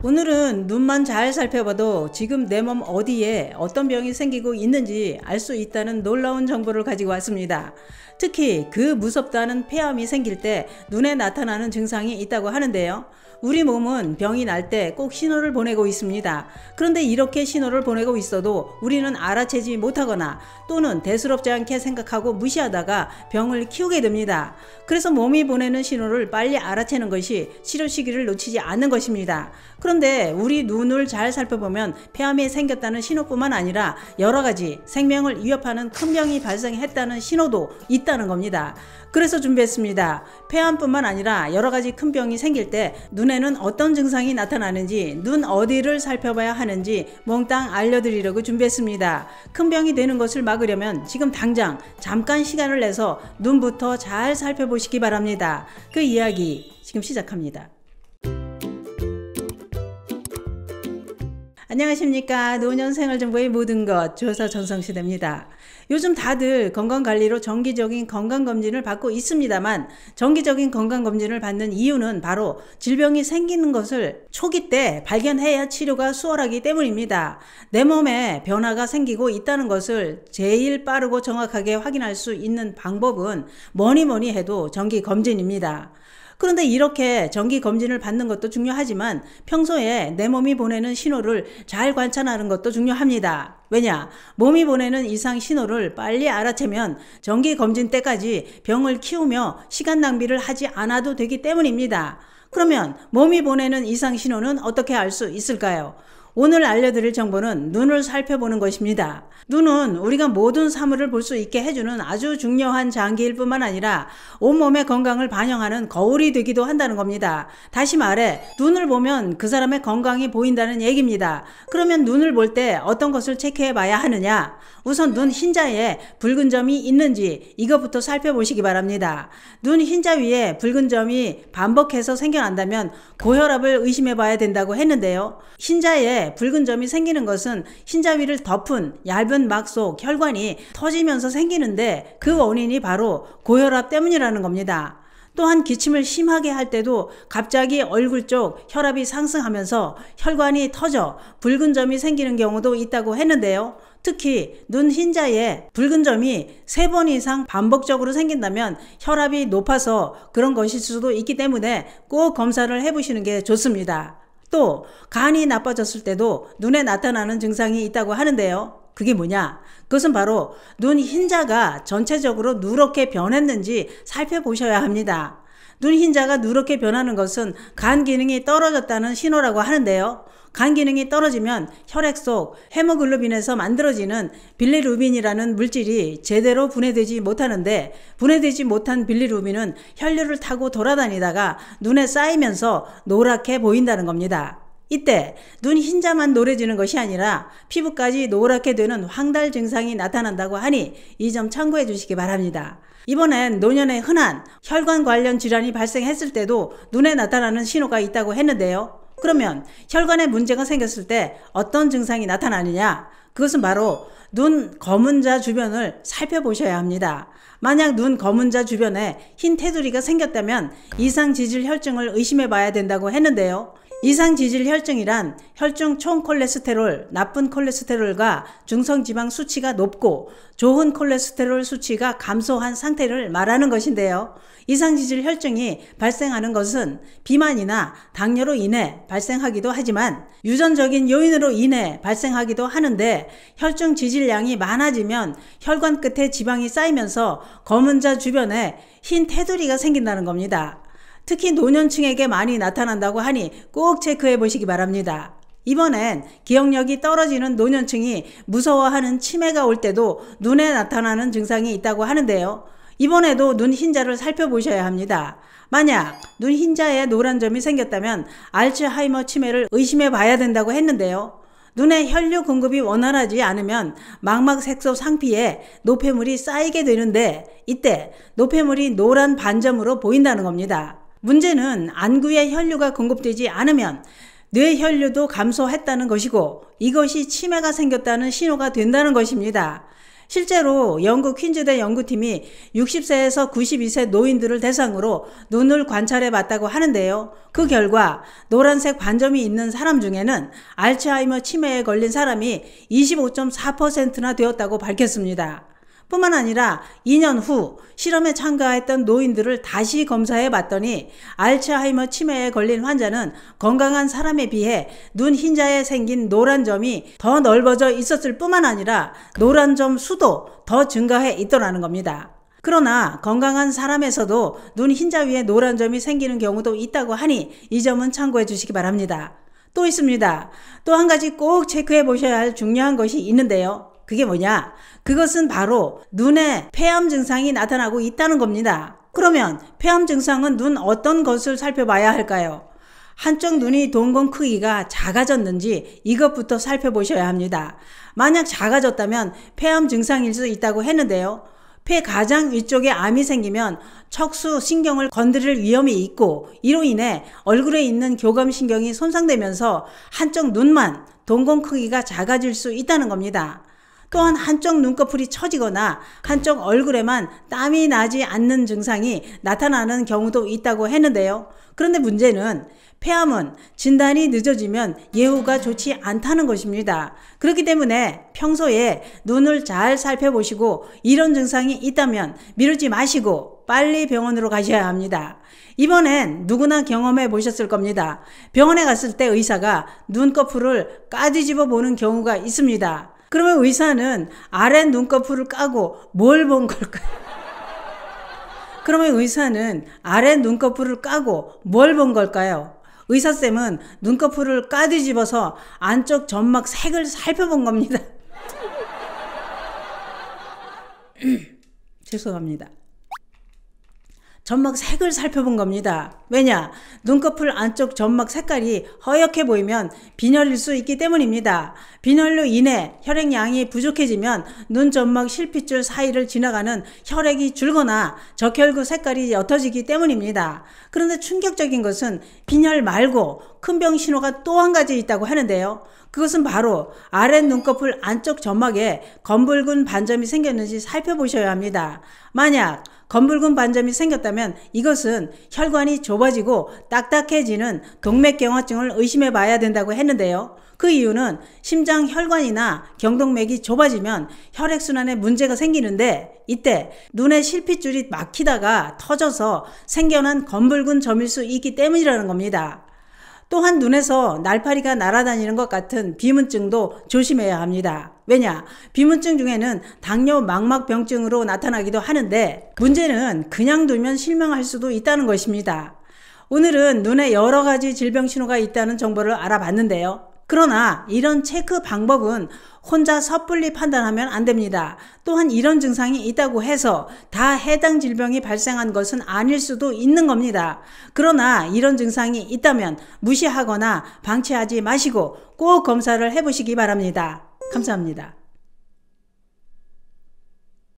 오늘은 눈만 잘 살펴봐도 지금 내 몸 어디에 어떤 병이 생기고 있는지 알 수 있다는 놀라운 정보를 가지고 왔습니다. 특히 그 무섭다는 폐암이 생길 때 눈에 나타나는 증상이 있다고 하는데요. 우리 몸은 병이 날 때 꼭 신호를 보내고 있습니다. 그런데 이렇게 신호를 보내고 있어도 우리는 알아채지 못하거나 또는 대수롭지 않게 생각하고 무시하다가 병을 키우게 됩니다. 그래서 몸이 보내는 신호를 빨리 알아채는 것이 치료 시기를 놓치지 않는 것입니다. 그런데 우리 눈을 잘 살펴보면 폐암이 생겼다는 신호뿐만 아니라 여러 가지 생명을 위협하는 큰 병이 발생했다는 신호도 있다는 겁니다. 그래서 준비했습니다. 폐암뿐만 아니라 여러 가지 큰 병이 생길 때 눈에는 어떤 증상이 나타나는지, 눈 어디를 살펴봐야 하는지 몽땅 알려드리려고 준비했습니다. 큰 병이 되는 것을 막으려면 지금 당장 잠깐 시간을 내서 눈부터 잘 살펴보시기 바랍니다. 그 이야기 지금 시작합니다. 안녕하십니까. 노년생활정보의 모든 것 조사 전성시대입니다. 요즘 다들 건강관리로 정기적인 건강검진을 받고 있습니다만 정기적인 건강검진을 받는 이유는 바로 질병이 생기는 것을 초기 때 발견해야 치료가 수월하기 때문입니다. 내 몸에 변화가 생기고 있다는 것을 제일 빠르고 정확하게 확인할 수 있는 방법은 뭐니 해도 정기검진입니다. 그런데 이렇게 정기검진을 받는 것도 중요하지만 평소에 내 몸이 보내는 신호를 잘 관찰하는 것도 중요합니다. 왜냐? 몸이 보내는 이상 신호를 빨리 알아채면 정기검진 때까지 병을 키우며 시간 낭비를 하지 않아도 되기 때문입니다. 그러면 몸이 보내는 이상 신호는 어떻게 알 수 있을까요? 오늘 알려드릴 정보는 눈을 살펴보는 것입니다. 눈은 우리가 모든 사물을 볼 수 있게 해주는 아주 중요한 장기일 뿐만 아니라 온몸의 건강을 반영하는 거울이 되기도 한다는 겁니다. 다시 말해 눈을 보면 그 사람의 건강이 보인다는 얘기입니다. 그러면 눈을 볼 때 어떤 것을 체크해 봐야 하느냐? 우선 눈 흰자에 붉은 점이 있는지 이것부터 살펴보시기 바랍니다. 눈 흰자 위에 붉은 점이 반복해서 생겨난다면 고혈압을 의심해 봐야 된다고 했는데요. 흰자에 붉은 점이 생기는 것은 흰자 위를 덮은 얇은 막 속 혈관이 터지면서 생기는데 그 원인이 바로 고혈압 때문이라는 겁니다. 또한 기침을 심하게 할 때도 갑자기 얼굴 쪽 혈압이 상승하면서 혈관이 터져 붉은 점이 생기는 경우도 있다고 했는데요. 특히 눈 흰자에 붉은 점이 3번 이상 반복적으로 생긴다면 혈압이 높아서 그런 것일 수도 있기 때문에 꼭 검사를 해보시는 게 좋습니다. 또 간이 나빠졌을 때도 눈에 나타나는 증상이 있다고 하는데요. 그게 뭐냐? 그것은 바로 눈 흰자가 전체적으로 누렇게 변했는지 살펴보셔야 합니다. 눈 흰자가 누렇게 변하는 것은 간 기능이 떨어졌다는 신호라고 하는데요. 간 기능이 떨어지면 혈액 속 헤모글로빈에서 만들어지는 빌리루빈이라는 물질이 제대로 분해되지 못하는데 분해되지 못한 빌리루빈은 혈류를 타고 돌아다니다가 눈에 쌓이면서 노랗게 보인다는 겁니다. 이때 눈 흰자만 노래지는 것이 아니라 피부까지 노랗게 되는 황달 증상이 나타난다고 하니 이 점 참고해 주시기 바랍니다. 이번엔 노년에 흔한 혈관 관련 질환이 발생했을 때도 눈에 나타나는 신호가 있다고 했는데요. 그러면 혈관에 문제가 생겼을 때 어떤 증상이 나타나느냐? 그것은 바로 눈 검은 자 주변을 살펴보셔야 합니다. 만약 눈 검은 자 주변에 흰 테두리가 생겼다면 이상지질 혈증을 의심해 봐야 된다고 했는데요. 이상지질 혈증이란 혈중 총 콜레스테롤, 나쁜 콜레스테롤과 중성지방 수치가 높고 좋은 콜레스테롤 수치가 감소한 상태를 말하는 것인데요. 이상지질 혈증이 발생하는 것은 비만이나 당뇨로 인해 발생하기도 하지만 유전적인 요인으로 인해 발생하기도 하는데 혈중 지질량이 많아지면 혈관 끝에 지방이 쌓이면서 검은 자 주변에 흰 테두리가 생긴다는 겁니다. 특히 노년층에게 많이 나타난다고 하니 꼭 체크해 보시기 바랍니다. 이번엔 기억력이 떨어지는 노년층이 무서워하는 치매가 올 때도 눈에 나타나는 증상이 있다고 하는데요. 이번에도 눈 흰자를 살펴보셔야 합니다. 만약 눈 흰자에 노란 점이 생겼다면 알츠하이머 치매를 의심해 봐야 된다고 했는데요. 눈에 혈류 공급이 원활하지 않으면 망막 색소 상피에 노폐물이 쌓이게 되는데 이때 노폐물이 노란 반점으로 보인다는 겁니다. 문제는 안구에 혈류가 공급되지 않으면 뇌 혈류도 감소했다는 것이고 이것이 치매가 생겼다는 신호가 된다는 것입니다. 실제로 영국 퀸즈대 연구팀이 60세에서 92세 노인들을 대상으로 눈을 관찰해 봤다고 하는데요. 그 결과 노란색 반점이 있는 사람 중에는 알츠하이머 치매에 걸린 사람이 25.4%나 되었다고 밝혔습니다. 뿐만 아니라 2년 후 실험에 참가했던 노인들을 다시 검사해 봤더니 알츠하이머 치매에 걸린 환자는 건강한 사람에 비해 눈 흰자에 생긴 노란 점이 더 넓어져 있었을 뿐만 아니라 노란 점 수도 더 증가해 있더라는 겁니다. 그러나 건강한 사람에서도 눈 흰자 위에 노란 점이 생기는 경우도 있다고 하니 이 점은 참고해 주시기 바랍니다. 또 있습니다. 또 한 가지 꼭 체크해 보셔야 할 중요한 것이 있는데요. 그게 뭐냐? 그것은 바로 눈에 폐암 증상이 나타나고 있다는 겁니다. 그러면 폐암 증상은 눈 어떤 것을 살펴봐야 할까요? 한쪽 눈이 동공 크기가 작아졌는지 이것부터 살펴보셔야 합니다. 만약 작아졌다면 폐암 증상일 수 있다고 했는데요. 폐 가장 위쪽에 암이 생기면 척수 신경을 건드릴 위험이 있고 이로 인해 얼굴에 있는 교감신경이 손상되면서 한쪽 눈만 동공 크기가 작아질 수 있다는 겁니다. 또한 한쪽 눈꺼풀이 처지거나 한쪽 얼굴에만 땀이 나지 않는 증상이 나타나는 경우도 있다고 했는데요. 그런데 문제는 폐암은 진단이 늦어지면 예후가 좋지 않다는 것입니다. 그렇기 때문에 평소에 눈을 잘 살펴보시고 이런 증상이 있다면 미루지 마시고 빨리 병원으로 가셔야 합니다. 이번엔 누구나 경험해 보셨을 겁니다. 병원에 갔을 때 의사가 눈꺼풀을 까뒤집어 보는 경우가 있습니다. 그러면 의사는 아래 눈꺼풀을 까고 뭘 본 걸까요? 그러면 의사는 아래 눈꺼풀을 까고 뭘 본 걸까요? 의사쌤은 눈꺼풀을 까뒤집어서 안쪽 점막 색을 살펴본 겁니다. 죄송합니다. 점막 색을 살펴본 겁니다. 왜냐? 눈꺼풀 안쪽 점막 색깔이 허옇게 보이면 빈혈일 수 있기 때문입니다. 빈혈로 인해 혈액량이 부족해지면 눈 점막 실핏줄 사이를 지나가는 혈액이 줄거나 적혈구 색깔이 옅어지기 때문입니다. 그런데 충격적인 것은 빈혈 말고 큰 병 신호가 또 한 가지 있다고 하는데요. 그것은 바로 아랫 눈꺼풀 안쪽 점막에 검붉은 반점이 생겼는지 살펴보셔야 합니다. 만약 검붉은 반점이 생겼다면 이것은 혈관이 좁아지고 딱딱해지는 동맥경화증을 의심해 봐야 된다고 했는데요. 그 이유는 심장 혈관이나 경동맥이 좁아지면 혈액순환에 문제가 생기는데 이때 눈의 실핏줄이 막히다가 터져서 생겨난 검붉은 점일 수 있기 때문이라는 겁니다. 또한 눈에서 날파리가 날아다니는 것 같은 비문증도 조심해야 합니다. 왜냐? 비문증 중에는 당뇨 망막병증으로 나타나기도 하는데 문제는 그냥 두면 실명할 수도 있다는 것입니다. 오늘은 눈에 여러 가지 질병 신호가 있다는 정보를 알아봤는데요. 그러나 이런 체크 방법은 혼자 섣불리 판단하면 안 됩니다. 또한 이런 증상이 있다고 해서 다 해당 질병이 발생한 것은 아닐 수도 있는 겁니다. 그러나 이런 증상이 있다면 무시하거나 방치하지 마시고 꼭 검사를 해보시기 바랍니다. 감사합니다.